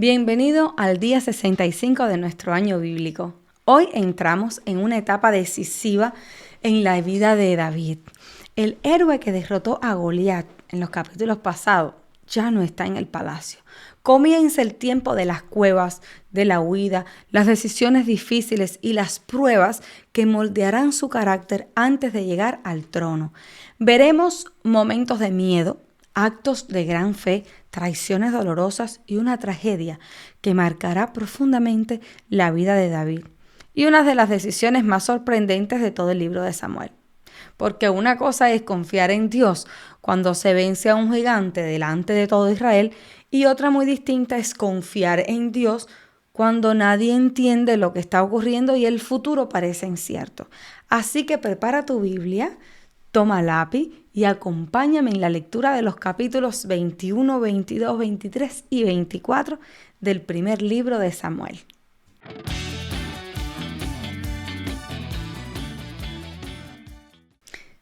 Bienvenido al día 65 de nuestro año bíblico. Hoy entramos en una etapa decisiva en la vida de David. El héroe que derrotó a Goliat en los capítulos pasados ya no está en el palacio. Comienza el tiempo de las cuevas, de la huida, las decisiones difíciles y las pruebas que moldearán su carácter antes de llegar al trono. Veremos momentos de miedo, actos de gran fe, traiciones dolorosas y una tragedia que marcará profundamente la vida de David. Y una de las decisiones más sorprendentes de todo el libro de Samuel. Porque una cosa es confiar en Dios cuando se vence a un gigante delante de todo Israel y otra muy distinta es confiar en Dios cuando nadie entiende lo que está ocurriendo y el futuro parece incierto. Así que prepara tu Biblia, toma lápiz y acompáñame en la lectura de los capítulos 21, 22, 23 y 24 del primer libro de Samuel.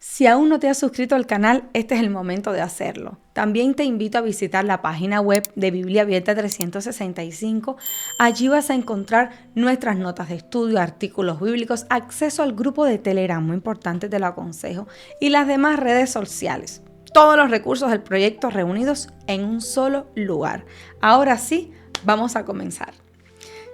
Si aún no te has suscrito al canal, este es el momento de hacerlo. También te invito a visitar la página web de Biblia Abierta 365. Allí vas a encontrar nuestras notas de estudio, artículos bíblicos, acceso al grupo de Telegram, muy importante, te lo aconsejo, y las demás redes sociales. Todos los recursos del proyecto reunidos en un solo lugar. Ahora sí, vamos a comenzar.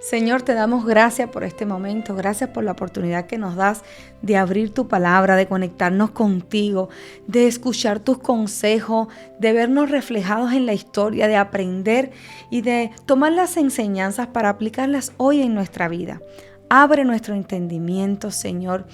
Señor, te damos gracias por este momento, gracias por la oportunidad que nos das de abrir tu palabra, de conectarnos contigo, de escuchar tus consejos, de vernos reflejados en la historia, de aprender y de tomar las enseñanzas para aplicarlas hoy en nuestra vida. Abre nuestro entendimiento, Señor.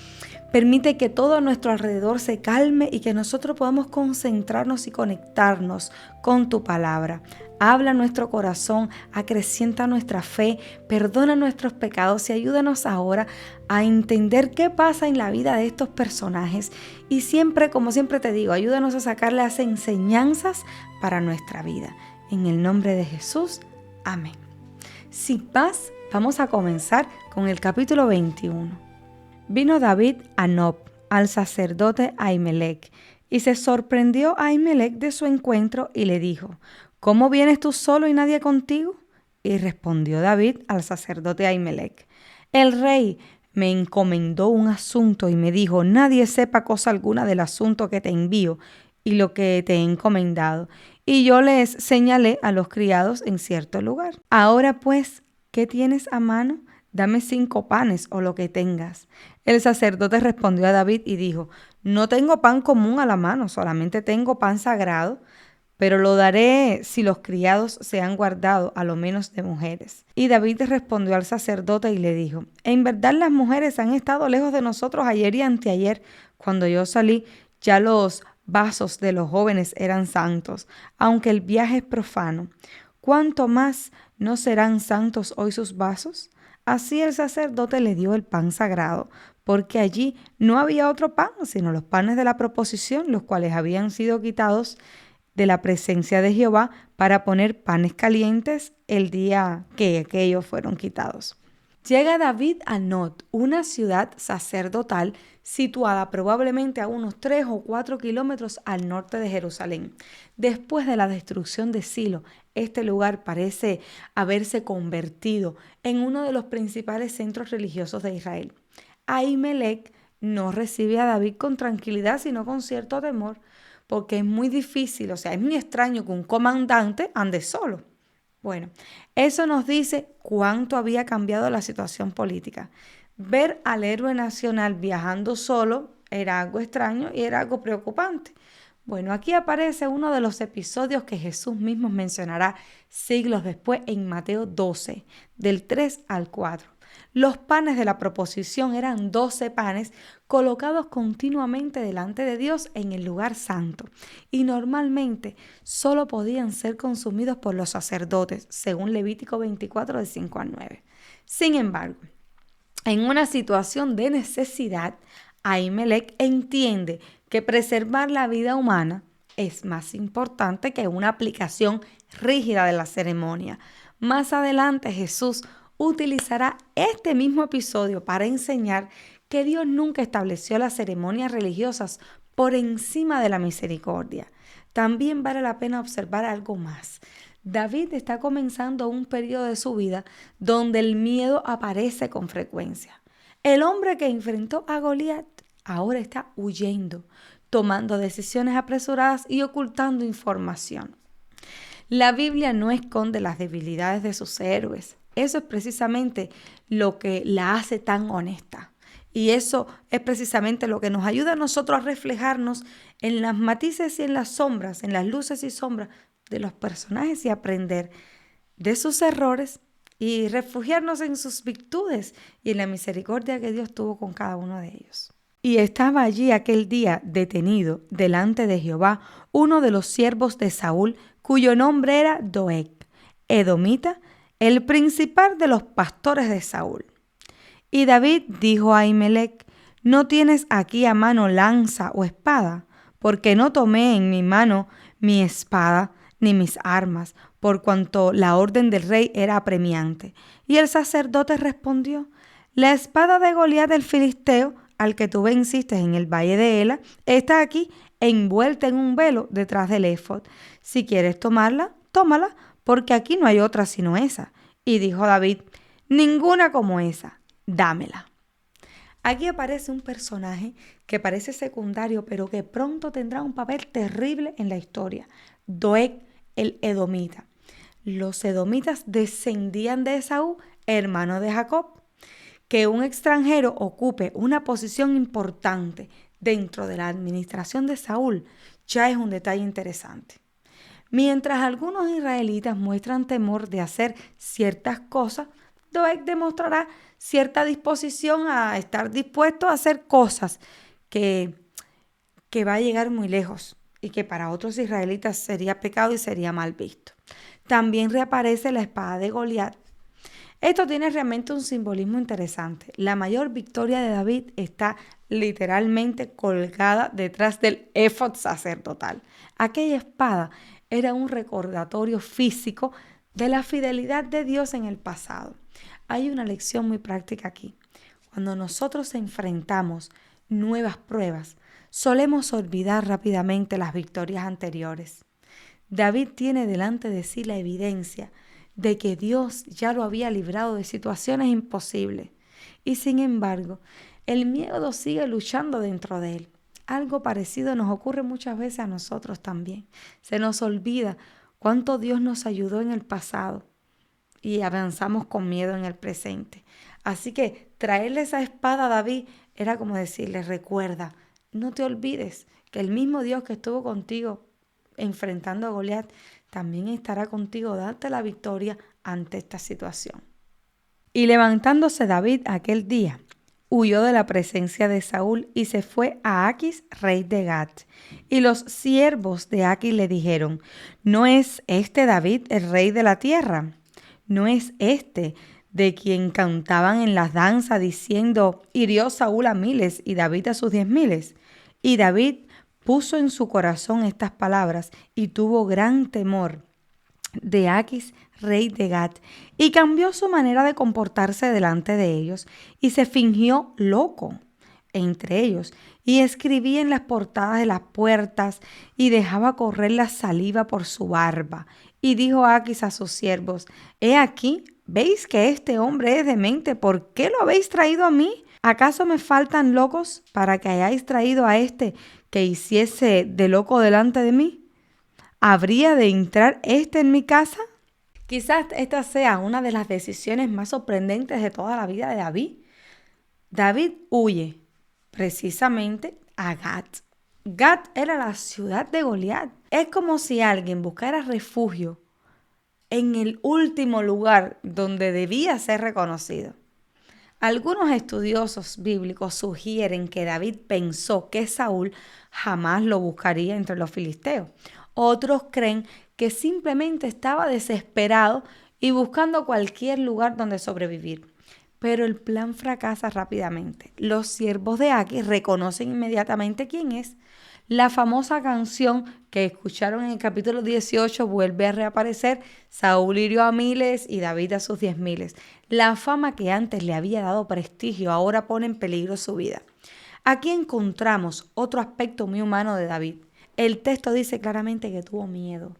Permite que todo a nuestro alrededor se calme y que nosotros podamos concentrarnos y conectarnos con tu palabra. Habla nuestro corazón, acrecienta nuestra fe, perdona nuestros pecados y ayúdanos ahora a entender qué pasa en la vida de estos personajes. Y siempre, como siempre te digo, ayúdanos a sacar las enseñanzas para nuestra vida. En el nombre de Jesús, amén. Sin más, vamos a comenzar con el capítulo 21. Vino David a Nob, al sacerdote Ahimelech, y se sorprendió a Ahimelech de su encuentro y le dijo: ¿Cómo vienes tú solo y nadie contigo? Y respondió David al sacerdote Ahimelech: El rey me encomendó un asunto y me dijo: nadie sepa cosa alguna del asunto que te envío y lo que te he encomendado. Y yo les señalé a los criados en cierto lugar. Ahora pues, ¿qué tienes a mano? Dame 5 panes o lo que tengas. El sacerdote respondió a David y dijo: No tengo pan común a la mano, solamente tengo pan sagrado, pero lo daré si los criados se han guardado a lo menos de mujeres. Y David respondió al sacerdote y le dijo: En verdad las mujeres han estado lejos de nosotros ayer y anteayer. Cuando yo salí, ya los vasos de los jóvenes eran santos, aunque el viaje es profano. ¿Cuánto más no serán santos hoy sus vasos? Así el sacerdote le dio el pan sagrado, porque allí no había otro pan, sino los panes de la proposición, los cuales habían sido quitados de la presencia de Jehová para poner panes calientes el día que aquellos fueron quitados. Llega David a Nob, una ciudad sacerdotal situada probablemente a unos 3 o 4 kilómetros al norte de Jerusalén. Después de la destrucción de Silo, este lugar parece haberse convertido en uno de los principales centros religiosos de Israel. Ahimelech no recibe a David con tranquilidad, sino con cierto temor, porque es muy difícil, es muy extraño que un comandante ande solo. Bueno, eso nos dice cuánto había cambiado la situación política. Ver al héroe nacional viajando solo era algo extraño y era algo preocupante. Bueno, aquí aparece uno de los episodios que Jesús mismo mencionará siglos después en Mateo 12, del 3 al 4. Los panes de la proposición eran 12 panes colocados continuamente delante de Dios en el lugar santo y normalmente solo podían ser consumidos por los sacerdotes, según Levítico 24 de 5 al 9. Sin embargo, en una situación de necesidad, Ahimelech entiende que preservar la vida humana es más importante que una aplicación rígida de la ceremonia. Más adelante Jesús utilizará este mismo episodio para enseñar que Dios nunca estableció las ceremonias religiosas por encima de la misericordia. También vale la pena observar algo más. David está comenzando un periodo de su vida donde el miedo aparece con frecuencia. El hombre que enfrentó a Goliat ahora está huyendo, tomando decisiones apresuradas y ocultando información. La Biblia no esconde las debilidades de sus héroes. Eso es precisamente lo que la hace tan honesta. Y eso es precisamente lo que nos ayuda a nosotros a reflejarnos en las matices y en las sombras, en las luces y sombras de los personajes y aprender de sus errores y refugiarnos en sus virtudes y en la misericordia que Dios tuvo con cada uno de ellos. Y estaba allí aquel día detenido delante de Jehová uno de los siervos de Saúl, cuyo nombre era Doeg, edomita, el principal de los pastores de Saúl. Y David dijo a Ahimelech: ¿no tienes aquí a mano lanza o espada? Porque no tomé en mi mano mi espada ni mis armas, por cuanto la orden del rey era apremiante. Y el sacerdote respondió: la espada de Goliat el filisteo, al que tú venciste en el valle de Ela, está aquí envuelta en un velo detrás del éfod. Si quieres tomarla, tómala, porque aquí no hay otra sino esa. Y dijo David: ninguna como esa, dámela. Aquí aparece un personaje que parece secundario, pero que pronto tendrá un papel terrible en la historia: Doeg, el edomita. Los edomitas descendían de Esaú, hermano de Jacob. Que un extranjero ocupe una posición importante dentro de la administración de Saúl ya es un detalle interesante. Mientras algunos israelitas muestran temor de hacer ciertas cosas, Doeg demostrará cierta disposición a estar dispuesto a hacer cosas que va a llegar muy lejos y que para otros israelitas sería pecado y sería mal visto. También reaparece la espada de Goliat. Esto tiene realmente un simbolismo interesante. La mayor victoria de David está literalmente colgada detrás del éfod sacerdotal. Aquella espada era un recordatorio físico de la fidelidad de Dios en el pasado. Hay una lección muy práctica aquí. Cuando nosotros enfrentamos nuevas pruebas, solemos olvidar rápidamente las victorias anteriores. David tiene delante de sí la evidencia de que Dios ya lo había librado de situaciones imposibles. Y sin embargo, el miedo sigue luchando dentro de él. Algo parecido nos ocurre muchas veces a nosotros también. Se nos olvida cuánto Dios nos ayudó en el pasado y avanzamos con miedo en el presente. Así que traerle esa espada a David era como decirle: recuerda, no te olvides que el mismo Dios que estuvo contigo enfrentando a Goliat también estará contigo darte la victoria ante esta situación. Y levantándose David aquel día, huyó de la presencia de Saúl y se fue a Aquis, rey de Gat. Y los siervos de Aquis le dijeron: ¿no es este David el rey de la tierra? ¿No es este de quien cantaban en las danzas diciendo: hirió Saúl a miles y David a sus 10,000? Y David puso en su corazón estas palabras y tuvo gran temor de Aquis, rey de Gat, y cambió su manera de comportarse delante de ellos y se fingió loco entre ellos y escribía en las portadas de las puertas y dejaba correr la saliva por su barba. Y dijo Aquis a sus siervos: he aquí, ¿veis que este hombre es demente? ¿Por qué lo habéis traído a mí? ¿Acaso me faltan locos para que hayáis traído a este que hiciese de loco delante de mí? ¿Habría de entrar este en mi casa? Quizás esta sea una de las decisiones más sorprendentes de toda la vida de David. David huye precisamente a Gat. Gat era la ciudad de Goliat. Es como si alguien buscara refugio en el último lugar donde debía ser reconocido. Algunos estudiosos bíblicos sugieren que David pensó que Saúl jamás lo buscaría entre los filisteos. Otros creen que simplemente estaba desesperado y buscando cualquier lugar donde sobrevivir. Pero el plan fracasa rápidamente. Los siervos de Aquis reconocen inmediatamente quién es. La famosa canción que escucharon en el capítulo 18 vuelve a reaparecer: Saúl hirió a miles y David a sus 10,000. La fama que antes le había dado prestigio ahora pone en peligro su vida. Aquí encontramos otro aspecto muy humano de David. El texto dice claramente que tuvo miedo.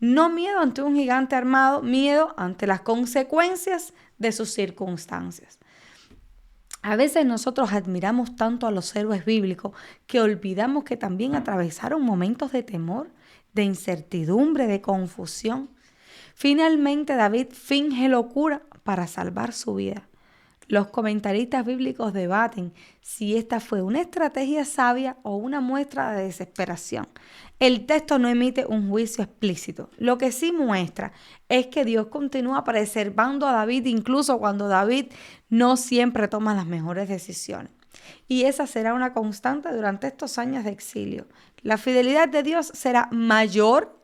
No miedo ante un gigante armado, miedo ante las consecuencias de sus circunstancias. A veces nosotros admiramos tanto a los héroes bíblicos que olvidamos que también atravesaron momentos de temor, de incertidumbre, de confusión. Finalmente David finge locura para salvar su vida. Los comentaristas bíblicos debaten si esta fue una estrategia sabia o una muestra de desesperación. El texto no emite un juicio explícito. Lo que sí muestra es que Dios continúa preservando a David incluso cuando David no siempre toma las mejores decisiones. Y esa será una constante durante estos años de exilio. La fidelidad de Dios será mayor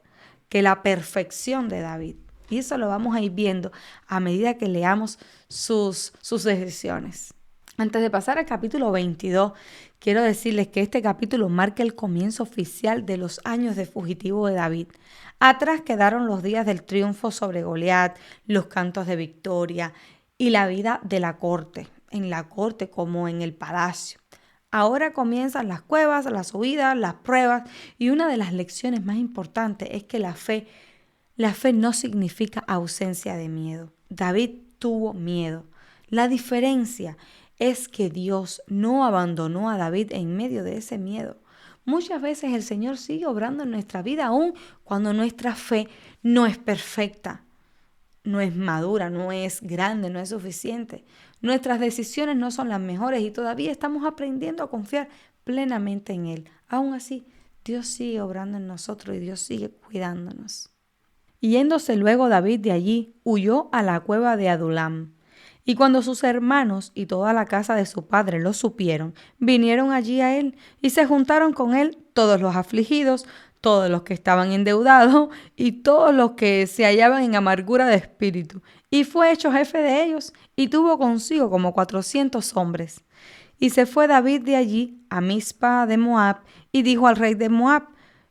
que la perfección de David. Y eso lo vamos a ir viendo a medida que leamos sus decisiones. Antes de pasar al capítulo 22, quiero decirles que este capítulo marca el comienzo oficial de los años de fugitivo de David. Atrás quedaron los días del triunfo sobre Goliat, los cantos de victoria y la vida de la corte, en la corte como en el palacio. Ahora comienzan las cuevas, las huidas, las pruebas, y una de las lecciones más importantes es que la fe no significa ausencia de miedo. David tuvo miedo. La diferencia es que Dios no abandonó a David en medio de ese miedo. Muchas veces el Señor sigue obrando en nuestra vida aún cuando nuestra fe no es perfecta, no es madura, no es grande, no es suficiente. Nuestras decisiones no son las mejores y todavía estamos aprendiendo a confiar plenamente en Él. Aún así, Dios sigue obrando en nosotros y Dios sigue cuidándonos. Yéndose luego David de allí, huyó a la cueva de Adulam. Y cuando sus hermanos y toda la casa de su padre lo supieron, vinieron allí a él y se juntaron con él todos los afligidos, todos los que estaban endeudados y todos los que se hallaban en amargura de espíritu. Y fue hecho jefe de ellos y tuvo consigo como 400 hombres. Y se fue David de allí a Mizpa de Moab y dijo al rey de Moab: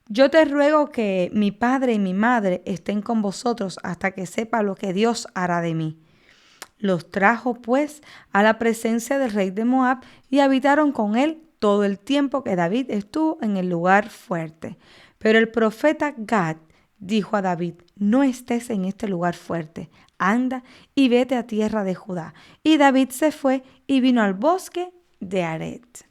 yo te ruego que mi padre y mi madre estén con vosotros hasta que sepa lo que Dios hará de mí. Los trajo pues a la presencia del rey de Moab y habitaron con él todo el tiempo que David estuvo en el lugar fuerte. Pero el profeta Gad dijo a David: no estés en este lugar fuerte, anda y vete a tierra de Judá. Y David se fue y vino al bosque de Aret.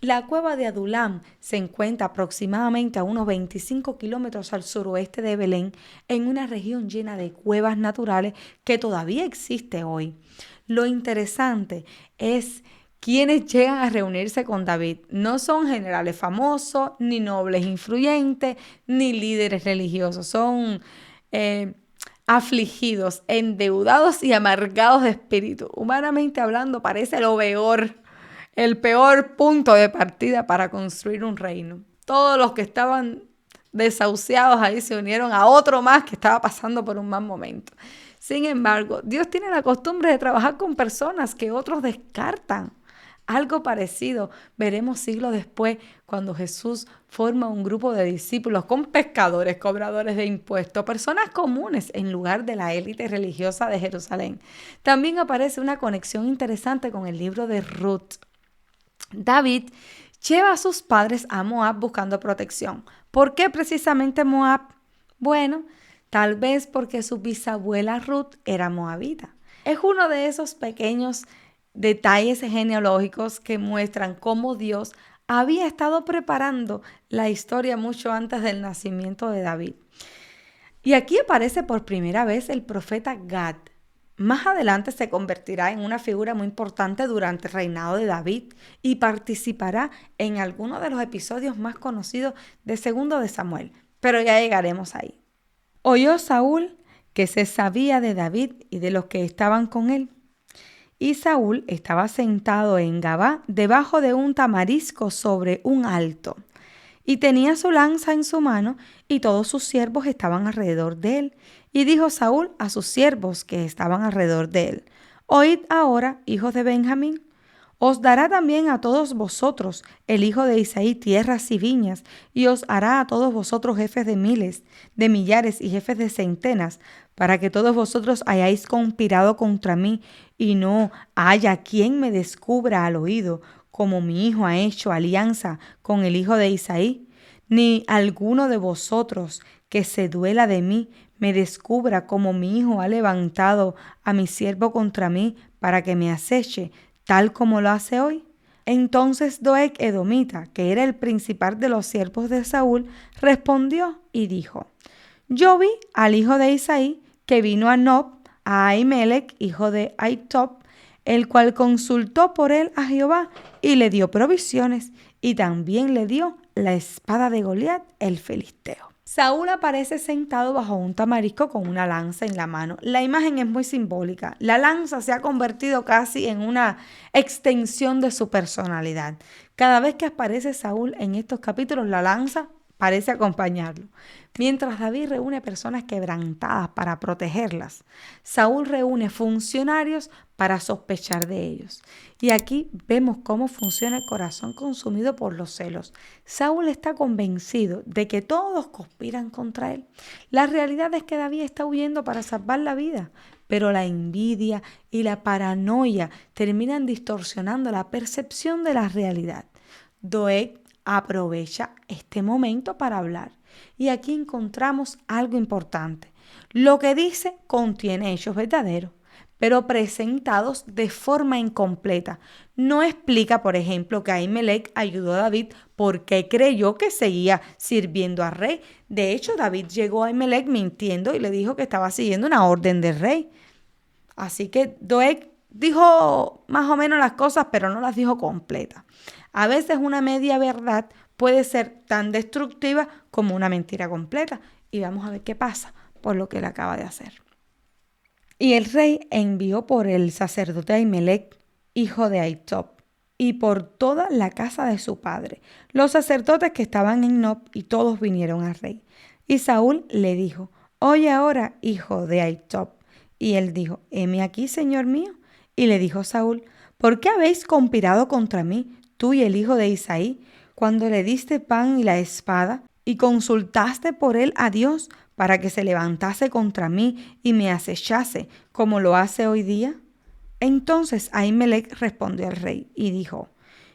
La cueva de Adulam se encuentra aproximadamente a unos 25 kilómetros al suroeste de Belén, en una región llena de cuevas naturales que todavía existe hoy. Lo interesante es quienes llegan a reunirse con David. No son generales famosos, ni nobles influyentes, ni líderes religiosos. Son afligidos, endeudados y amargados de espíritu. Humanamente hablando, parece lo peor. El peor punto de partida para construir un reino. Todos los que estaban desahuciados ahí se unieron a otro más que estaba pasando por un mal momento. Sin embargo, Dios tiene la costumbre de trabajar con personas que otros descartan. Algo parecido veremos siglos después cuando Jesús forma un grupo de discípulos con pescadores, cobradores de impuestos, personas comunes en lugar de la élite religiosa de Jerusalén. También aparece una conexión interesante con el libro de Ruth. David lleva a sus padres a Moab buscando protección. ¿Por qué precisamente Moab? Bueno, tal vez porque su bisabuela Ruth era moabita. Es uno de esos pequeños detalles genealógicos que muestran cómo Dios había estado preparando la historia mucho antes del nacimiento de David. Y aquí aparece por primera vez el profeta Gad. Más adelante se convertirá en una figura muy importante durante el reinado de David y participará en algunos de los episodios más conocidos de 2 de Samuel, pero ya llegaremos ahí. Oyó Saúl que se sabía de David y de los que estaban con él. Y Saúl estaba sentado en Gabá debajo de un tamarisco sobre un alto. Y tenía su lanza en su mano y todos sus siervos estaban alrededor de él. Y dijo Saúl a sus siervos que estaban alrededor de él: oíd ahora, hijos de Benjamín, os dará también a todos vosotros el hijo de Isaí tierras y viñas, y os hará a todos vosotros jefes de miles, de millares y jefes de centenas, para que todos vosotros hayáis conspirado contra mí, y no haya quien me descubra al oído, como mi hijo ha hecho alianza con el hijo de Isaí. ni alguno de vosotros que se duela de mí me descubra como mi hijo ha levantado a mi siervo contra mí para que me aceche, tal como lo hace hoy. Entonces Doeg edomita, que era el principal de los siervos de Saúl, respondió y dijo: Yo vi al hijo de Isaí que vino a Nob, a Ahimelech, hijo de Ahitob, el cual consultó por él a Jehová y le dio provisiones, y también le dio la espada de Goliat, el filisteo. Saúl aparece sentado bajo un tamarisco con una lanza en la mano. La imagen es muy simbólica. La lanza se ha convertido casi en una extensión de su personalidad. Cada vez que aparece Saúl en estos capítulos, la lanza parece acompañarlo. Mientras David reúne personas quebrantadas para protegerlas, Saúl reúne funcionarios para sospechar de ellos. Y aquí vemos cómo funciona el corazón consumido por los celos. Saúl está convencido de que todos conspiran contra él. La realidad es que David está huyendo para salvar la vida, pero la envidia y la paranoia terminan distorsionando la percepción de la realidad. Doeg aprovecha este momento para hablar. Y aquí encontramos algo importante. Lo que dice contiene hechos verdaderos, pero presentados de forma incompleta. No explica, por ejemplo, que Ahimelech ayudó a David porque creyó que seguía sirviendo al rey. De hecho, David llegó a Ahimelech mintiendo y le dijo que estaba siguiendo una orden del rey. Así que Doeg dijo más o menos las cosas, pero no las dijo completas. A veces una media verdad puede ser tan destructiva como una mentira completa. Y vamos a ver qué pasa por lo que él acaba de hacer. Y el rey envió por el sacerdote Ahimelech, hijo de Ahitob, y por toda la casa de su padre, los sacerdotes que estaban en Nob, y todos vinieron al rey. Y Saúl le dijo: Oye ahora, hijo de Ahitob. Y él dijo: Heme aquí, señor mío. Y le dijo Saúl: ¿Por qué habéis conspirado contra mí, tú y el hijo de Isaí, cuando le diste pan y la espada, y consultaste por él a Dios para que se levantase contra mí y me acechase, como lo hace hoy día? Entonces Ahimelech respondió al rey y dijo: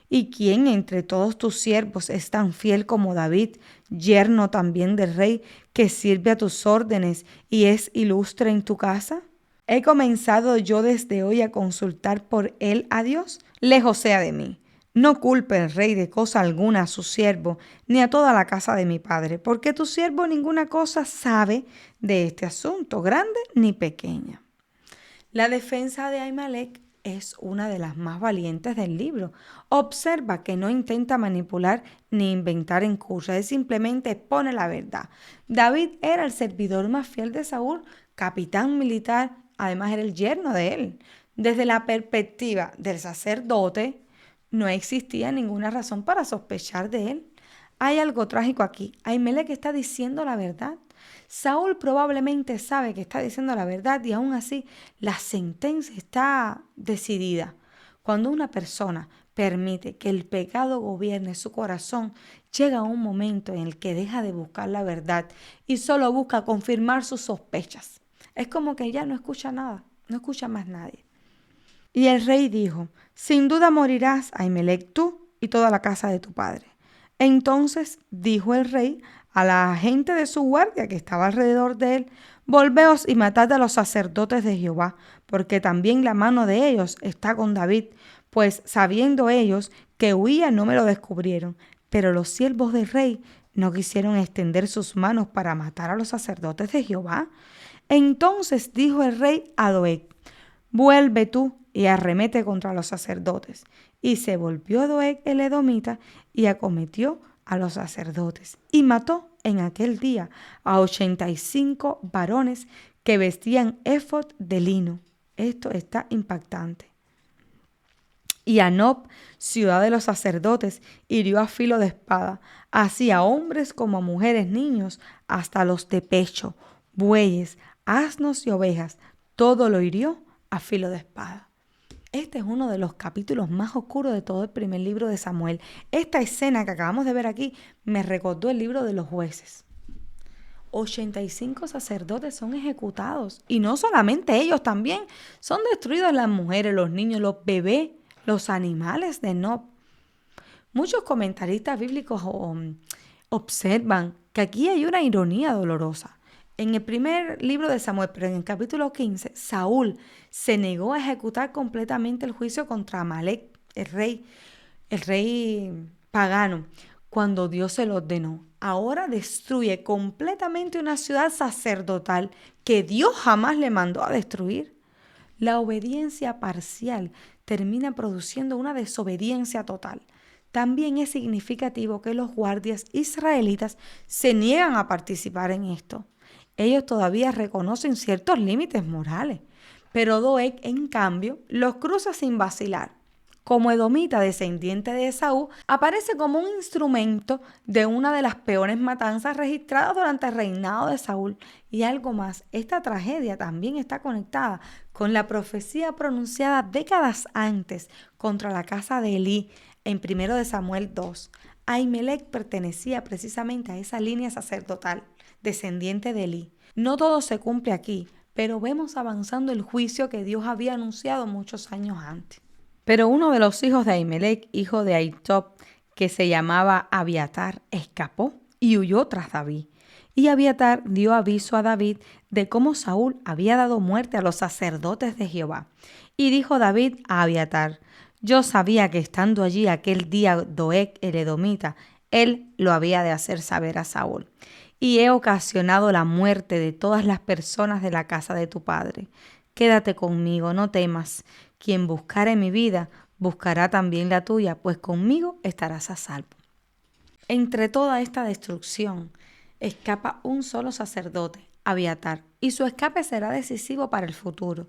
¿Y quién entre todos tus siervos es tan fiel como David, yerno también del rey, que sirve a tus órdenes y es ilustre en tu casa? ¿He comenzado yo desde hoy a consultar por él a Dios? Lejos sea de mí. No culpe el rey de cosa alguna a su siervo, ni a toda la casa de mi padre, porque tu siervo ninguna cosa sabe de este asunto, grande ni pequeña. La defensa de Ahimelech es una de las más valientes del libro. Observa que no intenta manipular ni inventar excusas, él simplemente expone la verdad. David era el servidor más fiel de Saúl, capitán militar, además era el yerno de él. Desde la perspectiva del sacerdote, no existía ninguna razón para sospechar de él. Hay algo trágico aquí. Ahimelech está diciendo la verdad. Saúl probablemente sabe que está diciendo la verdad y aún así la sentencia está decidida. Cuando una persona permite que el pecado gobierne su corazón, llega un momento en el que deja de buscar la verdad y solo busca confirmar sus sospechas. Es como que ya no escucha nada, no escucha más nadie. Y el rey dijo: Sin duda morirás, Ahimelech, tú y toda la casa de tu padre. Entonces dijo el rey a la gente de su guardia que estaba alrededor de él: Volveos y matad a los sacerdotes de Jehová, porque también la mano de ellos está con David, pues sabiendo ellos que huía no me lo descubrieron. Pero los siervos del rey no quisieron extender sus manos para matar a los sacerdotes de Jehová. Entonces dijo el rey a Doeg: Vuelve tú y arremete contra los sacerdotes. Y se volvió Doeg el edomita y acometió a los sacerdotes y mató en aquel día a 85 varones que vestían éfod de lino. Esto está impactante. Y a Nob, ciudad de los sacerdotes, hirió a filo de espada, así a hombres como a mujeres, niños, hasta los de pecho, bueyes, asnos y ovejas, todo lo hirió a filo de espada. Este es uno de los capítulos más oscuros de todo el primer libro de Samuel. Esta escena que acabamos de ver aquí me recordó el libro de los jueces. 85 sacerdotes son ejecutados. Y no solamente ellos, también son destruidas las mujeres, los niños, los bebés, los animales de Nob. Muchos comentaristas bíblicos observan que aquí hay una ironía dolorosa. En el primer libro de Samuel, pero en el capítulo 15, Saúl se negó a ejecutar completamente el juicio contra Amalek, el rey pagano, cuando Dios se lo ordenó. Ahora destruye completamente una ciudad sacerdotal que Dios jamás le mandó a destruir. La obediencia parcial termina produciendo una desobediencia total. También es significativo que los guardias israelitas se niegan a participar en esto. Ellos todavía reconocen ciertos límites morales, pero Doeg, en cambio, los cruza sin vacilar. Como edomita descendiente de Esaú, aparece como un instrumento de una de las peores matanzas registradas durante el reinado de Saúl. Y algo más, esta tragedia también está conectada con la profecía pronunciada décadas antes contra la casa de Elí en 1 Samuel 2. Ahimelech pertenecía precisamente a esa línea sacerdotal, descendiente de Elí. No todo se cumple aquí, pero vemos avanzando el juicio que Dios había anunciado muchos años antes. Pero uno de los hijos de Ahimelech, hijo de Ahitob, que se llamaba Abiatar, escapó y huyó tras David. Y Abiatar dio aviso a David de cómo Saúl había dado muerte a los sacerdotes de Jehová. Y dijo David a Abiatar: yo sabía que estando allí aquel día Doeg el edomita, él lo había de hacer saber a Saúl. Y he ocasionado la muerte de todas las personas de la casa de tu padre. Quédate conmigo, no temas. Quien buscare mi vida, buscará también la tuya, pues conmigo estarás a salvo. Entre toda esta destrucción, escapa un solo sacerdote, Abiatar, y su escape será decisivo para el futuro.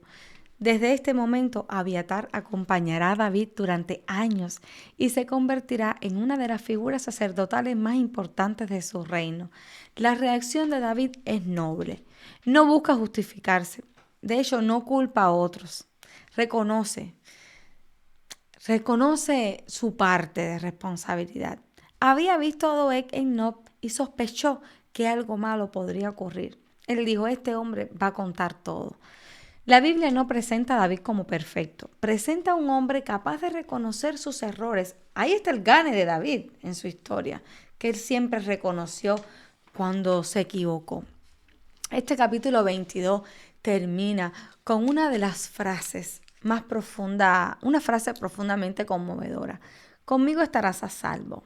Desde este momento, Abiatar acompañará a David durante años y se convertirá en una de las figuras sacerdotales más importantes de su reino. La reacción de David es noble. No busca justificarse. De hecho, no culpa a otros. Reconoce su parte de responsabilidad. Había visto a Doeg en Nob y sospechó que algo malo podría ocurrir. Él dijo: este hombre va a contar todo. La Biblia no presenta a David como perfecto, presenta a un hombre capaz de reconocer sus errores. Ahí está el gane de David en su historia, que él siempre reconoció cuando se equivocó. Este capítulo 22 termina con una de las frases más profundas, una frase profundamente conmovedora: conmigo estarás a salvo.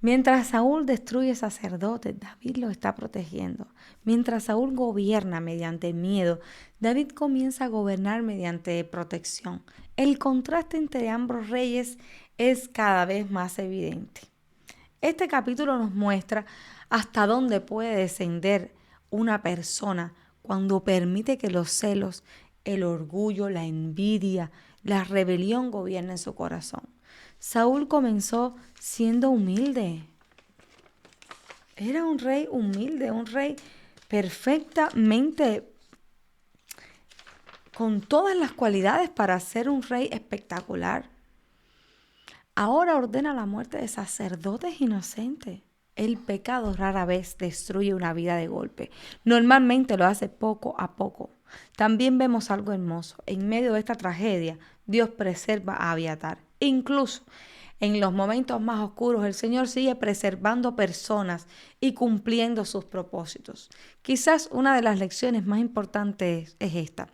Mientras Saúl destruye sacerdotes, David los está protegiendo. Mientras Saúl gobierna mediante miedo, David comienza a gobernar mediante protección. El contraste entre ambos reyes es cada vez más evidente. Este capítulo nos muestra hasta dónde puede descender una persona cuando permite que los celos, el orgullo, la envidia, la rebelión gobiernen su corazón. Saúl comenzó siendo humilde. Era un rey humilde, un rey perfectamente con todas las cualidades para ser un rey espectacular. Ahora ordena la muerte de sacerdotes inocentes. El pecado rara vez destruye una vida de golpe. Normalmente lo hace poco a poco. También vemos algo hermoso. En medio de esta tragedia, Dios preserva a Abiatar. Incluso en los momentos más oscuros, el Señor sigue preservando personas y cumpliendo sus propósitos. Quizás una de las lecciones más importantes es esta: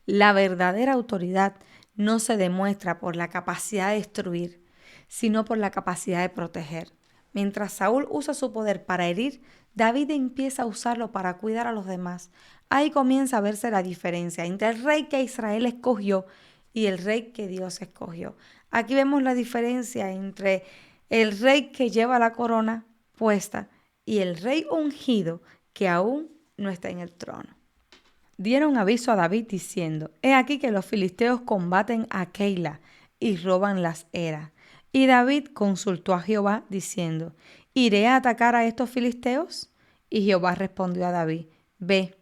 la verdadera autoridad no se demuestra por la capacidad de destruir, sino por la capacidad de proteger. Mientras Saúl usa su poder para herir, David empieza a usarlo para cuidar a los demás. Ahí comienza a verse la diferencia entre el rey que Israel escogió y el rey que Dios escogió. Aquí vemos la diferencia entre el rey que lleva la corona puesta y el rey ungido que aún no está en el trono. Dieron aviso a David diciendo: he aquí que los filisteos combaten a Keila y roban las eras. Y David consultó a Jehová diciendo: ¿iré a atacar a estos filisteos? Y Jehová respondió a David: ve,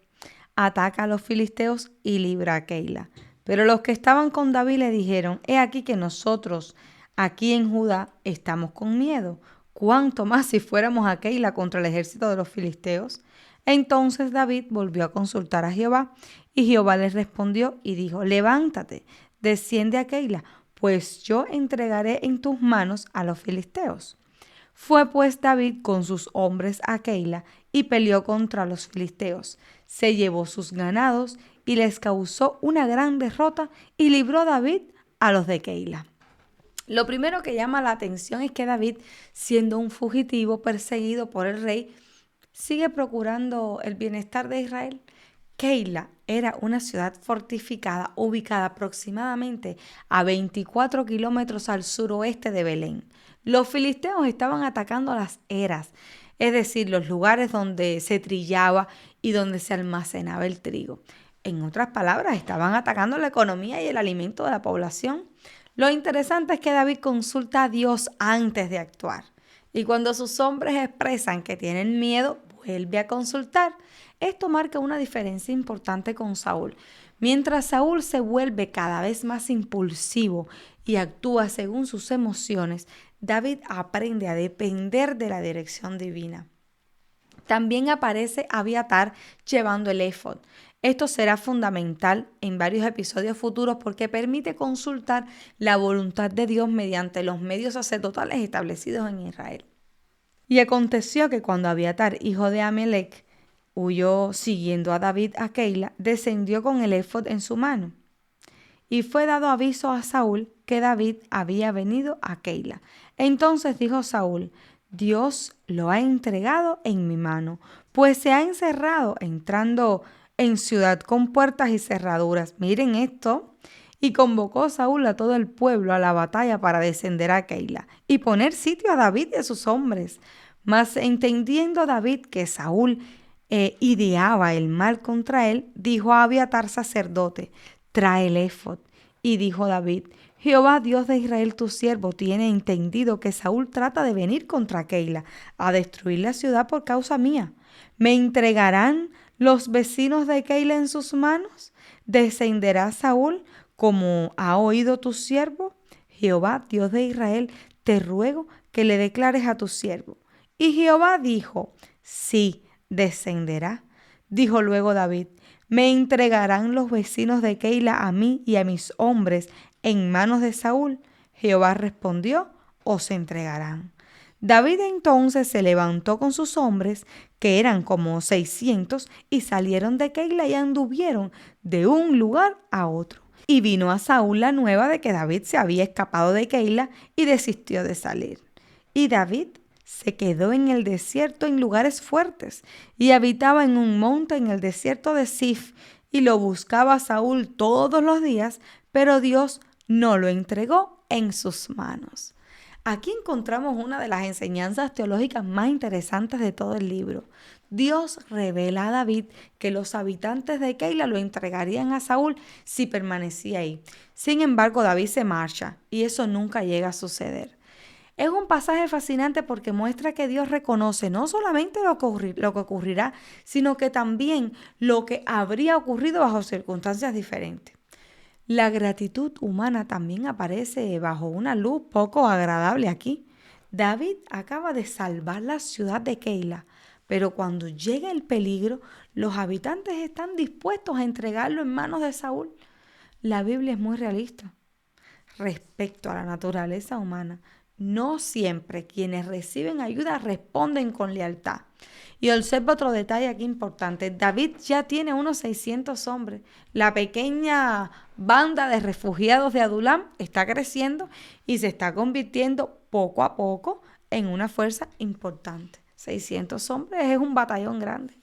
ataca a los filisteos y libra a Keila. Pero los que estaban con David le dijeron: he aquí que nosotros aquí en Judá estamos con miedo. ¿Cuánto más si fuéramos a Keila contra el ejército de los filisteos? Entonces David volvió a consultar a Jehová, y Jehová le respondió y dijo: levántate, desciende a Keila, pues yo entregaré en tus manos a los filisteos. Fue pues David con sus hombres a Keila y peleó contra los filisteos. Se llevó sus ganados y les causó una gran derrota y libró David a los de Keila. Lo primero que llama la atención es que David, siendo un fugitivo perseguido por el rey, sigue procurando el bienestar de Israel. Keila era una ciudad fortificada ubicada aproximadamente a 24 kilómetros al suroeste de Belén. Los filisteos estaban atacando las eras, es decir, los lugares donde se trillaba y donde se almacenaba el trigo. En otras palabras, estaban atacando la economía y el alimento de la población. Lo interesante es que David consulta a Dios antes de actuar. Y cuando sus hombres expresan que tienen miedo, vuelve a consultar. Esto marca una diferencia importante con Saúl. Mientras Saúl se vuelve cada vez más impulsivo y actúa según sus emociones, David aprende a depender de la dirección divina. También aparece Abiatar llevando el éfod. Esto será fundamental en varios episodios futuros porque permite consultar la voluntad de Dios mediante los medios sacerdotales establecidos en Israel. Y aconteció que cuando Abiatar, hijo de Amelec, huyó siguiendo a David a Keila, descendió con el éfod en su mano. Y fue dado aviso a Saúl que David había venido a Keila. Entonces dijo Saúl: Dios lo ha entregado en mi mano, pues se ha encerrado entrando en ciudad con puertas y cerraduras. Miren esto. Y convocó Saúl a todo el pueblo a la batalla para descender a Keila y poner sitio a David y a sus hombres. Mas entendiendo David que Saúl ideaba el mal contra él, dijo a Abiatar sacerdote: trae el éfod. Y dijo David: Jehová, Dios de Israel, tu siervo, tiene entendido que Saúl trata de venir contra Keila a destruir la ciudad por causa mía. ¿Me entregarán los vecinos de Keila en sus manos? ¿Descenderá Saúl como ha oído tu siervo? Jehová, Dios de Israel, te ruego que le declares a tu siervo. Y Jehová dijo: sí, descenderá. Dijo luego David: ¿me entregarán los vecinos de Keila a mí y a mis hombres en manos de Saúl? Jehová respondió: os entregarán. David entonces se levantó con sus hombres, que eran como 600, y salieron de Keila y anduvieron de un lugar a otro. Y vino a Saúl la nueva de que David se había escapado de Keila y desistió de salir. Y David se quedó en el desierto en lugares fuertes y habitaba en un monte en el desierto de Zif, y lo buscaba Saúl todos los días, pero Dios no lo entregó en sus manos. Aquí encontramos una de las enseñanzas teológicas más interesantes de todo el libro. Dios revela a David que los habitantes de Keila lo entregarían a Saúl si permanecía ahí. Sin embargo, David se marcha y eso nunca llega a suceder. Es un pasaje fascinante porque muestra que Dios reconoce no solamente lo que ocurrirá, sino que también lo que habría ocurrido bajo circunstancias diferentes. La gratitud humana también aparece bajo una luz poco agradable aquí. David acaba de salvar la ciudad de Keila, pero cuando llega el peligro, los habitantes están dispuestos a entregarlo en manos de Saúl. La Biblia es muy realista respecto a la naturaleza humana. No siempre quienes reciben ayuda responden con lealtad. Y observa otro detalle aquí importante. David ya tiene unos 600 hombres. La pequeña banda de refugiados de Adulam está creciendo y se está convirtiendo poco a poco en una fuerza importante. 600 hombres es un batallón grande.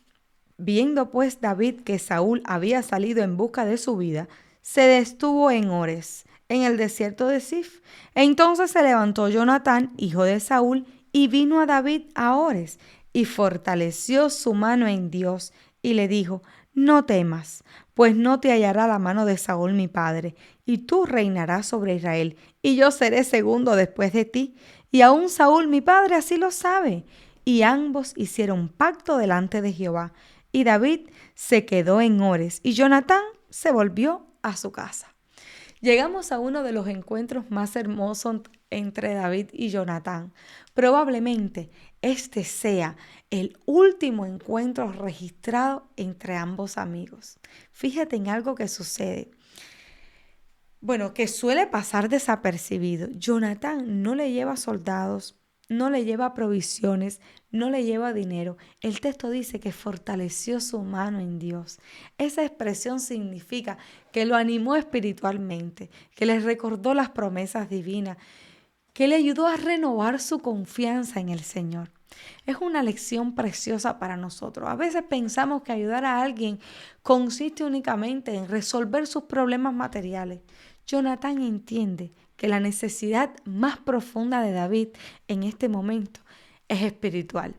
Viendo pues David que Saúl había salido en busca de su vida, se detuvo en Ores, en el desierto de Zif. Entonces se levantó Jonatán, hijo de Saúl, y vino a David a Ores, y fortaleció su mano en Dios, y le dijo: no temas, pues no te hallará la mano de Saúl mi padre, y tú reinarás sobre Israel, y yo seré segundo después de ti, y aún Saúl mi padre así lo sabe. Y ambos hicieron pacto delante de Jehová, y David se quedó en Ores, y Jonatán se volvió a su casa. Llegamos a uno de los encuentros más hermosos entre David y Jonatán. Probablemente este sea el último encuentro registrado entre ambos amigos. Fíjate en algo que sucede. Bueno, que suele pasar desapercibido. Jonatán no le lleva soldados, no le lleva provisiones, no le lleva dinero. El texto dice que fortaleció su mano en Dios. Esa expresión significa que lo animó espiritualmente, que le recordó las promesas divinas, que le ayudó a renovar su confianza en el Señor. Es una lección preciosa para nosotros. A veces pensamos que ayudar a alguien consiste únicamente en resolver sus problemas materiales. Jonatán entiende que la necesidad más profunda de David en este momento es espiritual.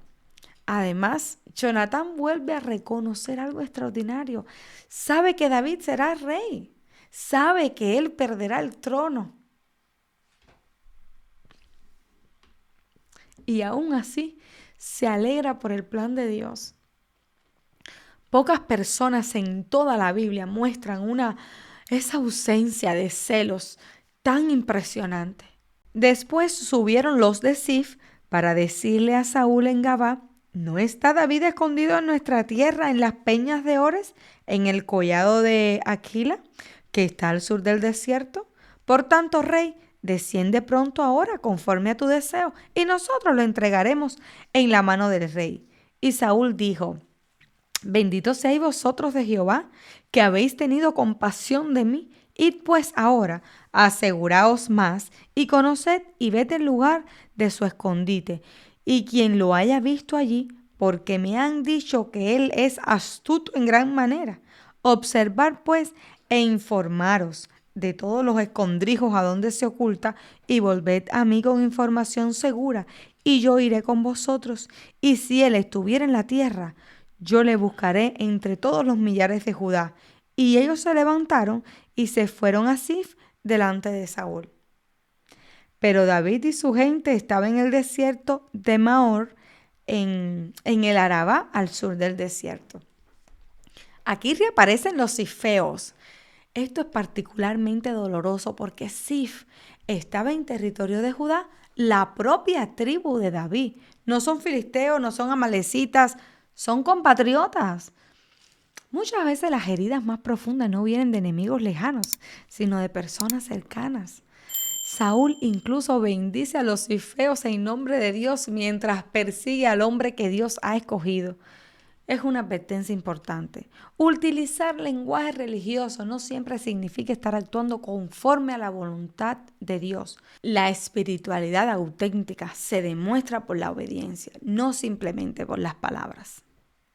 Además, Jonatán vuelve a reconocer algo extraordinario. Sabe que David será rey. Sabe que él perderá el trono. Y aún así se alegra por el plan de Dios. Pocas personas en toda la Biblia muestran esa ausencia de celos tan impresionante. Después subieron los de Zif para decirle a Saúl en Gabá: ¿no está David escondido en nuestra tierra, en las peñas de Ores, en el collado de Aquila, que está al sur del desierto? Por tanto, rey, desciende pronto ahora conforme a tu deseo, y nosotros lo entregaremos en la mano del rey. Y Saúl dijo: bendito seáis vosotros de Jehová, que habéis tenido compasión de mí. Id pues ahora, aseguraos más, y conoced y ved el lugar de su escondite. Y quien lo haya visto allí, porque me han dicho que él es astuto en gran manera, observad pues e informaros de todos los escondrijos a donde se oculta, y volved a mí con información segura, y yo iré con vosotros. Y si él estuviera en la tierra, yo le buscaré entre todos los millares de Judá. Y ellos se levantaron y se fueron a Zif delante de Saúl. Pero David y su gente estaban en el desierto de Mahor, en el Arabá, al sur del desierto. Aquí reaparecen los zifeos. Esto es particularmente doloroso porque Zif estaba en territorio de Judá, la propia tribu de David. No son filisteos, no son amalecitas, son compatriotas. Muchas veces las heridas más profundas no vienen de enemigos lejanos, sino de personas cercanas. Saúl incluso bendice a los zifeos en nombre de Dios mientras persigue al hombre que Dios ha escogido. Es una advertencia importante. Utilizar lenguaje religioso no siempre significa estar actuando conforme a la voluntad de Dios. La espiritualidad auténtica se demuestra por la obediencia, no simplemente por las palabras.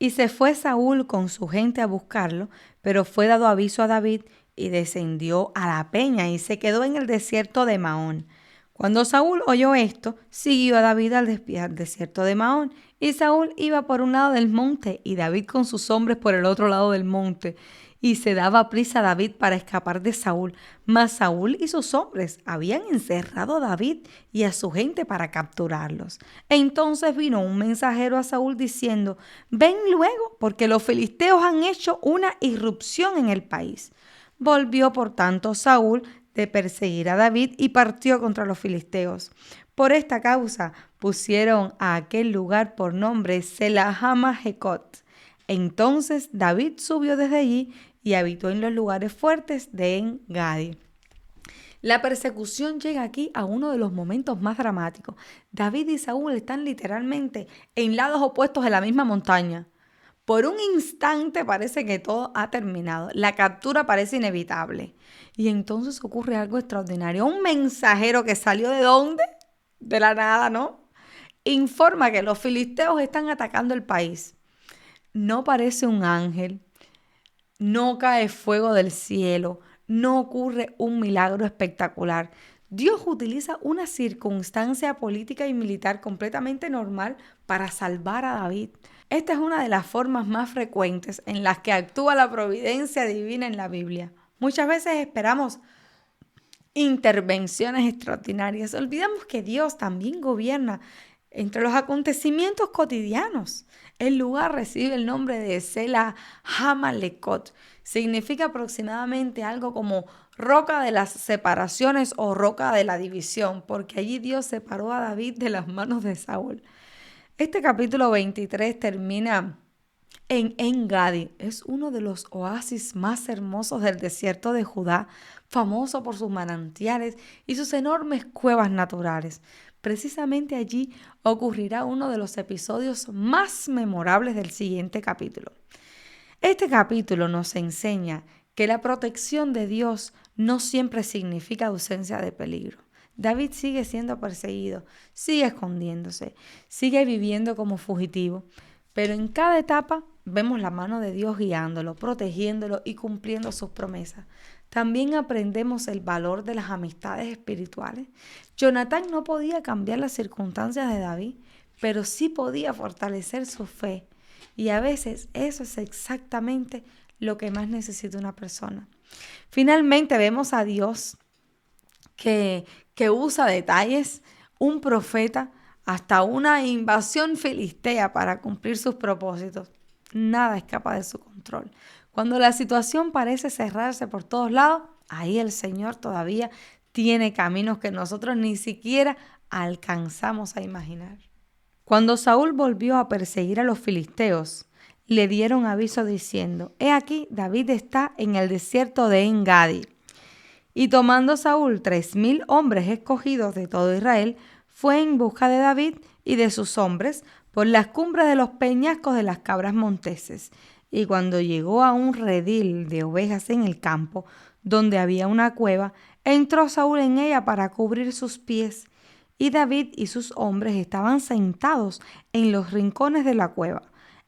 Y se fue Saúl con su gente a buscarlo, pero fue dado aviso a David y descendió a la peña y se quedó en el desierto de Maón. Cuando Saúl oyó esto, siguió a David al desierto de Maón, y Saúl iba por un lado del monte y David con sus hombres por el otro lado del monte. Y se daba prisa a David para escapar de Saúl, mas Saúl y sus hombres habían encerrado a David y a su gente para capturarlos. Entonces vino un mensajero a Saúl diciendo: ven luego, porque los filisteos han hecho una irrupción en el país. Volvió por tanto Saúl de perseguir a David y partió contra los filisteos. Por esta causa pusieron a aquel lugar por nombre Selahama-Jecot. Entonces David subió desde allí y habitó en los lugares fuertes de En-Gadi. La persecución llega aquí a uno de los momentos más dramáticos. David y Saúl están literalmente en lados opuestos de la misma montaña. Por un instante parece que todo ha terminado. La captura parece inevitable. Y entonces ocurre algo extraordinario. Un mensajero que salió ¿de dónde? De la nada, ¿no? Informa que los filisteos están atacando el país. No parece un ángel. No cae fuego del cielo. No ocurre un milagro espectacular. Dios utiliza una circunstancia política y militar completamente normal para salvar a David. Esta es una de las formas más frecuentes en las que actúa la providencia divina en la Biblia. Muchas veces esperamos intervenciones extraordinarias. Olvidamos que Dios también gobierna entre los acontecimientos cotidianos. El lugar recibe el nombre de Selahama-Jecot. Significa aproximadamente algo como roca de las separaciones o roca de la división, porque allí Dios separó a David de las manos de Saúl. Este capítulo 23 termina en En-Gadi. Es uno de los oasis más hermosos del desierto de Judá, famoso por sus manantiales y sus enormes cuevas naturales. Precisamente allí ocurrirá uno de los episodios más memorables del siguiente capítulo. Este capítulo nos enseña que la protección de Dios no siempre significa ausencia de peligro. David sigue siendo perseguido, sigue escondiéndose, sigue viviendo como fugitivo, pero en cada etapa vemos la mano de Dios guiándolo, protegiéndolo y cumpliendo sus promesas. También aprendemos el valor de las amistades espirituales. Jonatán no podía cambiar las circunstancias de David, pero sí podía fortalecer su fe. Y a veces eso es exactamente lo que más necesita una persona. Finalmente vemos a Dios que usa detalles, un profeta, hasta una invasión filistea para cumplir sus propósitos. Nada escapa de su control. Cuando la situación parece cerrarse por todos lados, ahí el Señor todavía tiene caminos que nosotros ni siquiera alcanzamos a imaginar. Cuando Saúl volvió a perseguir a los filisteos, le dieron aviso diciendo: «He aquí, David está en el desierto de En-Gadi». Y tomando Saúl 3,000 hombres escogidos de todo Israel, fue en busca de David y de sus hombres por las cumbres de los peñascos de las cabras monteses. Y cuando llegó a un redil de ovejas en el campo, donde había una cueva, entró Saúl en ella para cubrir sus pies. Y David y sus hombres estaban sentados en los rincones de la cueva.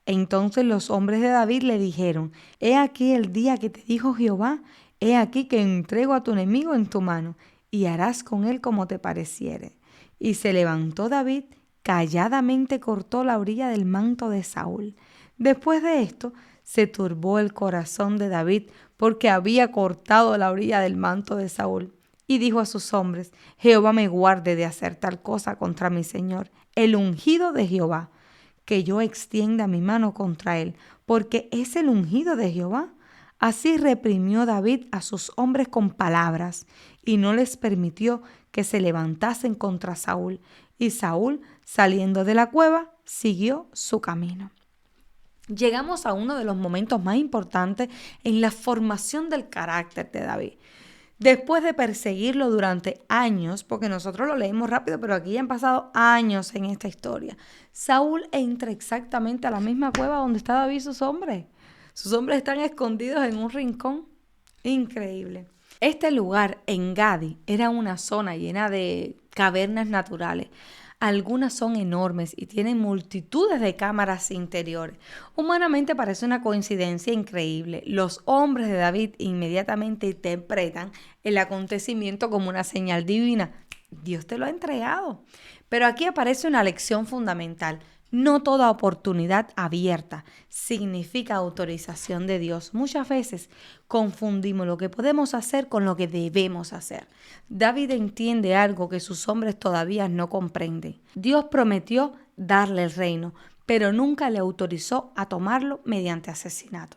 Entonces los hombres de David le dijeron: «He aquí el día que te dijo Jehová, he aquí que entrego a tu enemigo en tu mano, y harás con él como te pareciere». Y se levantó David, calladamente cortó la orilla del manto de Saúl. Después de esto, se turbó el corazón de David, porque había cortado la orilla del manto de Saúl. Y dijo a sus hombres: «Jehová me guarde de hacer tal cosa contra mi señor, el ungido de Jehová, que yo extienda mi mano contra él, porque es el ungido de Jehová». Así reprimió David a sus hombres con palabras, y no les permitió que se levantasen contra Saúl. Y Saúl, saliendo de la cueva, siguió su camino. Llegamos a uno de los momentos más importantes en la formación del carácter de David. Después de perseguirlo durante años, porque nosotros lo leemos rápido, pero aquí ya han pasado años en esta historia, Saúl entra exactamente a la misma cueva donde está David y sus hombres. Sus hombres están escondidos en un rincón. Increíble. Este lugar, En-Gadi, era una zona llena de cavernas naturales. Algunas son enormes y tienen multitudes de cámaras interiores. Humanamente parece una coincidencia increíble. Los hombres de David inmediatamente interpretan el acontecimiento como una señal divina. Dios te lo ha entregado. Pero aquí aparece una lección fundamental. No toda oportunidad abierta significa autorización de Dios. Muchas veces confundimos lo que podemos hacer con lo que debemos hacer. David entiende algo que sus hombres todavía no comprenden. Dios prometió darle el reino, pero nunca le autorizó a tomarlo mediante asesinato.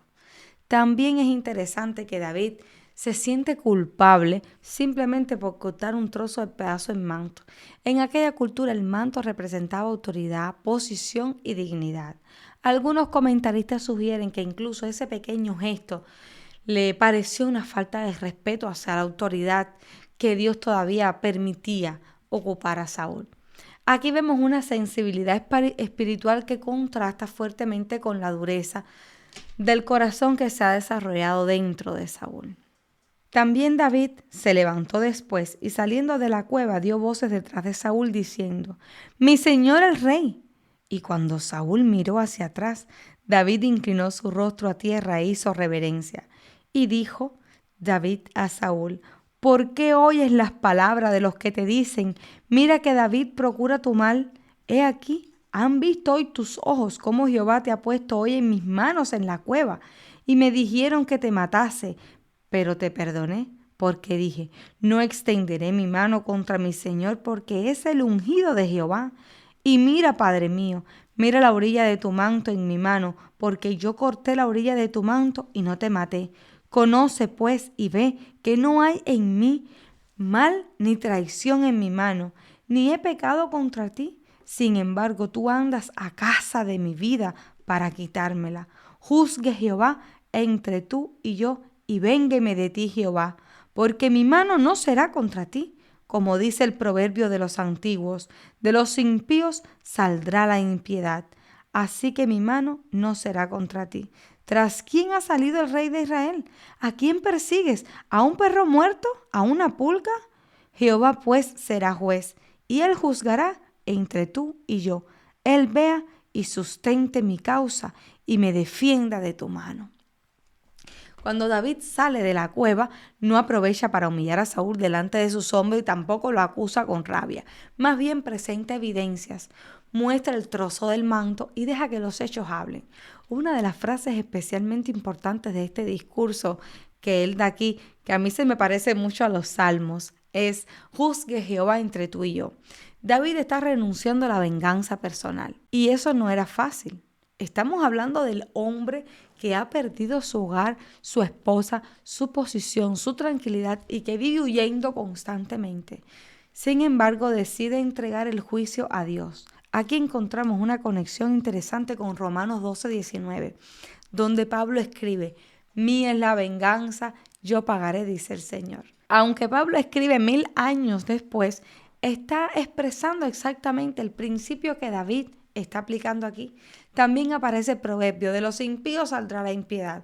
También es interesante que David se siente culpable simplemente por cortar un trozo de pedazo del manto. En aquella cultura el manto representaba autoridad, posición y dignidad. Algunos comentaristas sugieren que incluso ese pequeño gesto le pareció una falta de respeto hacia la autoridad que Dios todavía permitía ocupar a Saúl. Aquí vemos una sensibilidad espiritual que contrasta fuertemente con la dureza del corazón que se ha desarrollado dentro de Saúl. También David se levantó después y saliendo de la cueva dio voces detrás de Saúl diciendo: «Mi señor el rey». Y cuando Saúl miró hacia atrás, David inclinó su rostro a tierra e hizo reverencia. Y dijo David a Saúl: «¿Por qué oyes las palabras de los que te dicen: mira que David procura tu mal? He aquí, han visto hoy tus ojos cómo Jehová te ha puesto hoy en mis manos en la cueva, y me dijeron que te matase. Pero te perdoné, porque dije: no extenderé mi mano contra mi Señor, porque es el ungido de Jehová. Y mira, Padre mío, mira la orilla de tu manto en mi mano, porque yo corté la orilla de tu manto y no te maté. Conoce pues y ve que no hay en mí mal ni traición en mi mano, ni he pecado contra ti. Sin embargo, tú andas a casa de mi vida para quitármela. Juzgue Jehová entre tú y yo, y véngueme de ti Jehová, porque mi mano no será contra ti, como dice el proverbio de los antiguos, de los impíos saldrá la impiedad. Así que mi mano no será contra ti. ¿Tras quién ha salido el rey de Israel? ¿A quién persigues? ¿A un perro muerto? ¿A una pulga? Jehová pues será juez, y él juzgará entre tú y yo. Él vea y sustente mi causa, y me defienda de tu mano. Cuando David sale de la cueva, no aprovecha para humillar a Saúl delante de sus hombres y tampoco lo acusa con rabia. Más bien presenta evidencias, muestra el trozo del manto y deja que los hechos hablen. Una de las frases especialmente importantes de este discurso que él da aquí, que a mí se me parece mucho a los salmos, es: juzgue Jehová entre tú y yo. David está renunciando a la venganza personal y eso no era fácil. Estamos hablando del hombre que ha perdido su hogar, su esposa, su posición, su tranquilidad y que vive huyendo constantemente. Sin embargo, decide entregar el juicio a Dios. Aquí encontramos una conexión interesante con Romanos 12:19, donde Pablo escribe: mía es la venganza, yo pagaré, dice el Señor. Aunque Pablo escribe 1000 años después, está expresando exactamente el principio que David está aplicando aquí. También aparece el proverbio: de los impíos saldrá la impiedad.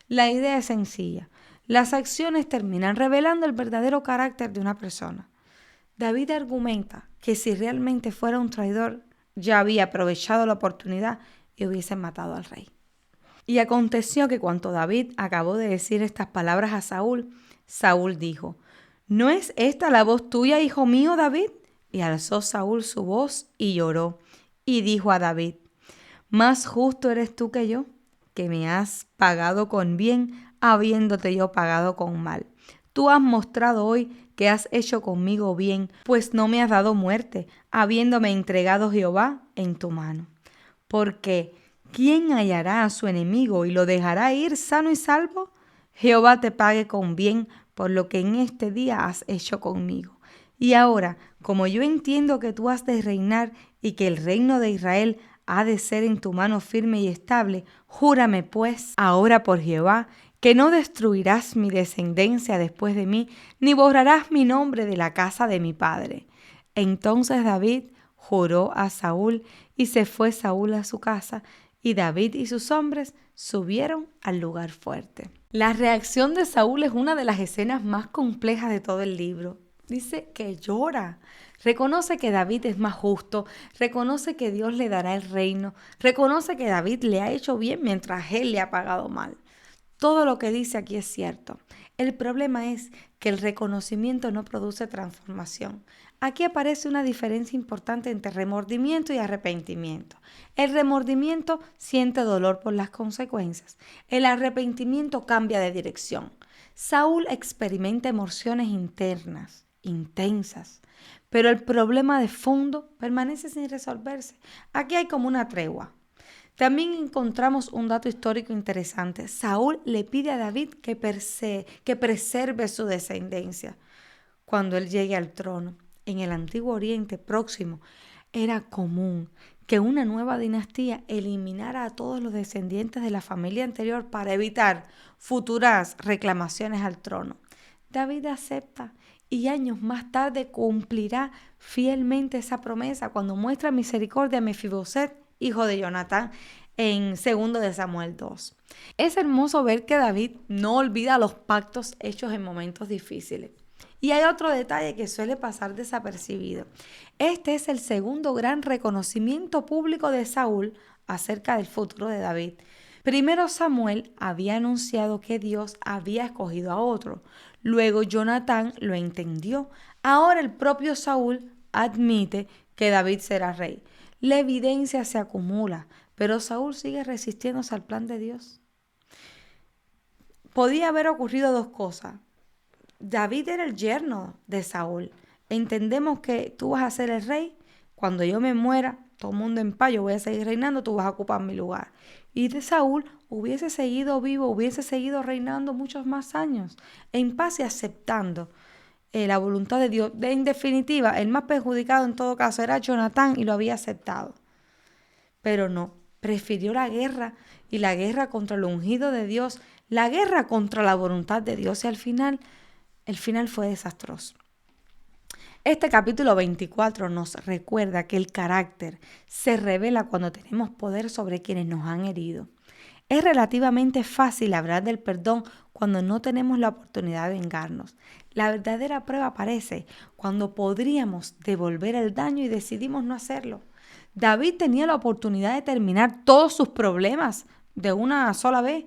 La idea es sencilla. Las acciones terminan revelando el verdadero carácter de una persona. David argumenta que si realmente fuera un traidor, ya había aprovechado la oportunidad y hubiese matado al rey. Y aconteció que cuando David acabó de decir estas palabras a Saúl, Saúl dijo: ¿no es esta la voz tuya, hijo mío, David? Y alzó Saúl su voz y lloró. Y dijo a David: más justo eres tú que yo, que me has pagado con bien, habiéndote yo pagado con mal. Tú has mostrado hoy que has hecho conmigo bien, pues no me has dado muerte, habiéndome entregado Jehová en tu mano. Porque ¿quién hallará a su enemigo y lo dejará ir sano y salvo? Jehová te pague con bien por lo que en este día has hecho conmigo. Y ahora, como yo entiendo que tú has de reinar y que el reino de Israel ha de ser en tu mano firme y estable, júrame pues ahora por Jehová que no destruirás mi descendencia después de mí, ni borrarás mi nombre de la casa de mi padre. Entonces David juró a Saúl y se fue Saúl a su casa, y David y sus hombres subieron al lugar fuerte. La reacción de Saúl es una de las escenas más complejas de todo el libro. Dice que llora. Reconoce que David es más justo, reconoce que Dios le dará el reino, reconoce que David le ha hecho bien mientras él le ha pagado mal. Todo lo que dice aquí es cierto. El problema es que el reconocimiento no produce transformación. Aquí aparece una diferencia importante entre remordimiento y arrepentimiento. El remordimiento siente dolor por las consecuencias. El arrepentimiento cambia de dirección. Saúl experimenta emociones internas, intensas, pero el problema de fondo permanece sin resolverse. Aquí hay como una tregua. También encontramos un dato histórico interesante. Saúl le pide a David que preserve su descendencia cuando él llegue al trono. En el Antiguo Oriente Próximo era común que una nueva dinastía eliminara a todos los descendientes de la familia anterior para evitar futuras reclamaciones al trono. David acepta y años más tarde cumplirá fielmente esa promesa cuando muestra misericordia a Mefiboset, hijo de Jonatán, en 2 de Samuel 2. Es hermoso ver que David no olvida los pactos hechos en momentos difíciles. Y hay otro detalle que suele pasar desapercibido. Este es el segundo gran reconocimiento público de Saúl acerca del futuro de David. Primero Samuel había anunciado que Dios había escogido a otro. Luego Jonatán lo entendió. Ahora el propio Saúl admite que David será rey. La evidencia se acumula, pero Saúl sigue resistiéndose al plan de Dios. Podía haber ocurrido dos cosas. David era el yerno de Saúl. Entendemos que tú vas a ser el rey. Cuando yo me muera, todo el mundo en paz, yo voy a seguir reinando, tú vas a ocupar mi lugar. Y de Saúl hubiese seguido vivo, hubiese seguido reinando muchos más años, en paz y aceptando la voluntad de Dios. En definitiva, el más perjudicado en todo caso era Jonatán y lo había aceptado. Pero no, prefirió la guerra y la guerra contra el ungido de Dios, la guerra contra la voluntad de Dios y al final, el final fue desastroso. Este capítulo 24 nos recuerda que el carácter se revela cuando tenemos poder sobre quienes nos han herido. Es relativamente fácil hablar del perdón cuando no tenemos la oportunidad de vengarnos. La verdadera prueba aparece cuando podríamos devolver el daño y decidimos no hacerlo. David tenía la oportunidad de terminar todos sus problemas de una sola vez.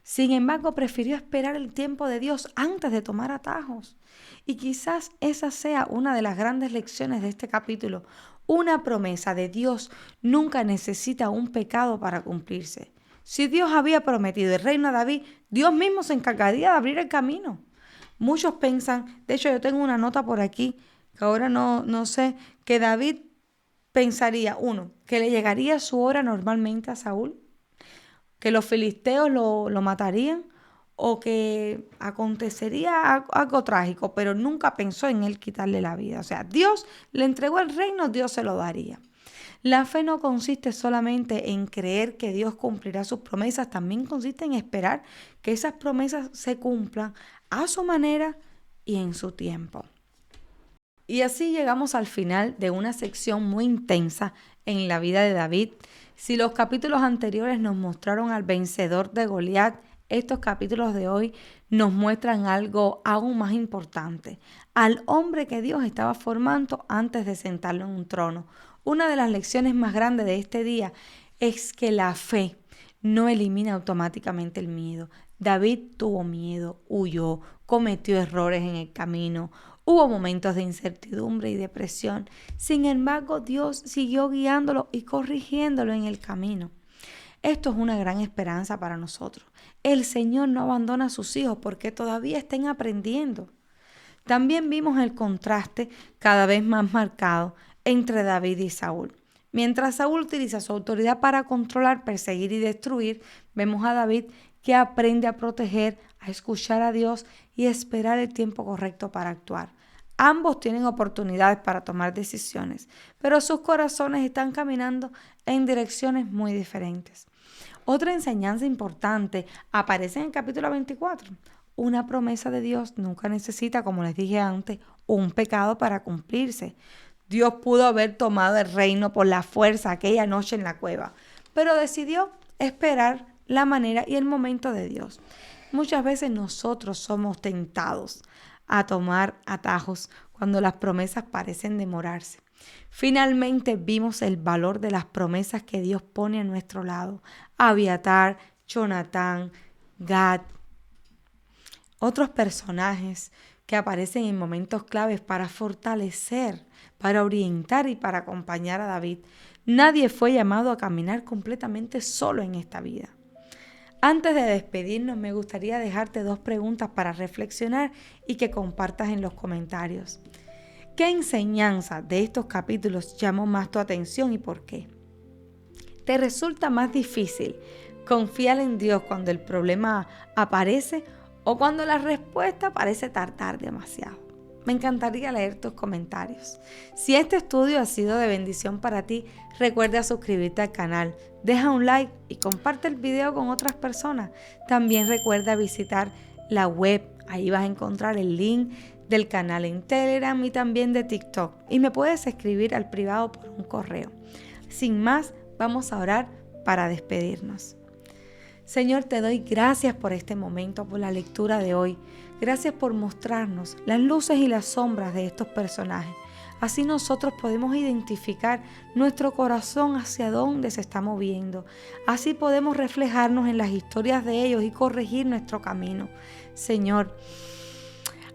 Sin embargo, prefirió esperar el tiempo de Dios antes de tomar atajos. Y quizás esa sea una de las grandes lecciones de este capítulo. Una promesa de Dios nunca necesita un pecado para cumplirse. Si Dios había prometido el reino a David, Dios mismo se encargaría de abrir el camino. Muchos piensan, de hecho yo tengo una nota por aquí, que ahora no sé, que David pensaría, uno, que le llegaría su hora normalmente a Saúl, que los filisteos lo matarían o que acontecería algo trágico, pero nunca pensó en él quitarle la vida. O sea, Dios le entregó el reino, Dios se lo daría. La fe no consiste solamente en creer que Dios cumplirá sus promesas, también consiste en esperar que esas promesas se cumplan a su manera y en su tiempo. Y así llegamos al final de una sección muy intensa en la vida de David. Si los capítulos anteriores nos mostraron al vencedor de Goliat, estos capítulos de hoy nos muestran algo aún más importante, al hombre que Dios estaba formando antes de sentarlo en un trono. Una de las lecciones más grandes de este día es que la fe no elimina automáticamente el miedo. David tuvo miedo, huyó, cometió errores en el camino, hubo momentos de incertidumbre y depresión. Sin embargo, Dios siguió guiándolo y corrigiéndolo en el camino. Esto es una gran esperanza para nosotros. El Señor no abandona a sus hijos porque todavía estén aprendiendo. También vimos el contraste cada vez más marcado entre David y Saúl. Mientras Saúl utiliza su autoridad para controlar, perseguir y destruir, vemos a David que aprende a proteger, a escuchar a Dios y a esperar el tiempo correcto para actuar. Ambos tienen oportunidades para tomar decisiones, pero sus corazones están caminando en direcciones muy diferentes. Otra enseñanza importante aparece en el capítulo 24. Una promesa de Dios nunca necesita, como les dije antes, un pecado para cumplirse. Dios pudo haber tomado el reino por la fuerza aquella noche en la cueva, pero decidió esperar la manera y el momento de Dios. Muchas veces nosotros somos tentados a tomar atajos cuando las promesas parecen demorarse. Finalmente vimos el valor de las promesas que Dios pone a nuestro lado. Abiatar, Jonatán, Gad, otros personajes que aparecen en momentos claves para fortalecer, para orientar y para acompañar a David. Nadie fue llamado a caminar completamente solo en esta vida. Antes de despedirnos, me gustaría dejarte 2 preguntas para reflexionar y que compartas en los comentarios. ¿Qué enseñanza de estos capítulos llamó más tu atención y por qué? ¿Te resulta más difícil confiar en Dios cuando el problema aparece o cuando la respuesta parece tardar demasiado? Me encantaría leer tus comentarios. Si este estudio ha sido de bendición para ti, recuerda suscribirte al canal, deja un like y comparte el video con otras personas. También recuerda visitar la web, ahí vas a encontrar el link del canal en Telegram y también de TikTok. Y me puedes escribir al privado por un correo. Sin más, vamos a orar para despedirnos. Señor, te doy gracias por este momento, por la lectura de hoy. Gracias por mostrarnos las luces y las sombras de estos personajes. Así nosotros podemos identificar nuestro corazón hacia dónde se está moviendo. Así podemos reflejarnos en las historias de ellos y corregir nuestro camino. Señor,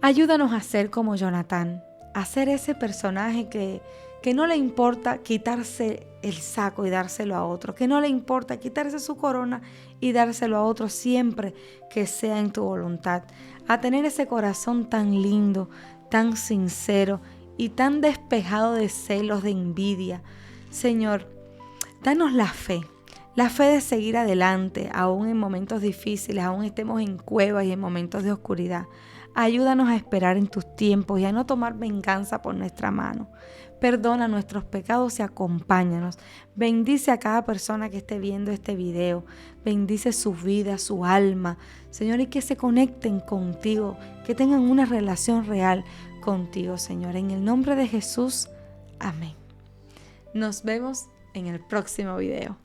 ayúdanos a ser como Jonatán, a ser ese personaje que no le importa quitarse el saco y dárselo a otro, que no le importa quitarse su corona y dárselo a otro siempre que sea en tu voluntad, a tener ese corazón tan lindo, tan sincero y tan despejado de celos, de envidia. Señor, danos la fe de seguir adelante, aún en momentos difíciles, aún estemos en cuevas y en momentos de oscuridad. Ayúdanos a esperar en tus tiempos y a no tomar venganza por nuestra mano. Perdona nuestros pecados y acompáñanos. Bendice a cada persona que esté viendo este video. Bendice su vida, su alma. Señor, y que se conecten contigo, que tengan una relación real contigo, Señor. En el nombre de Jesús, amén. Nos vemos en el próximo video.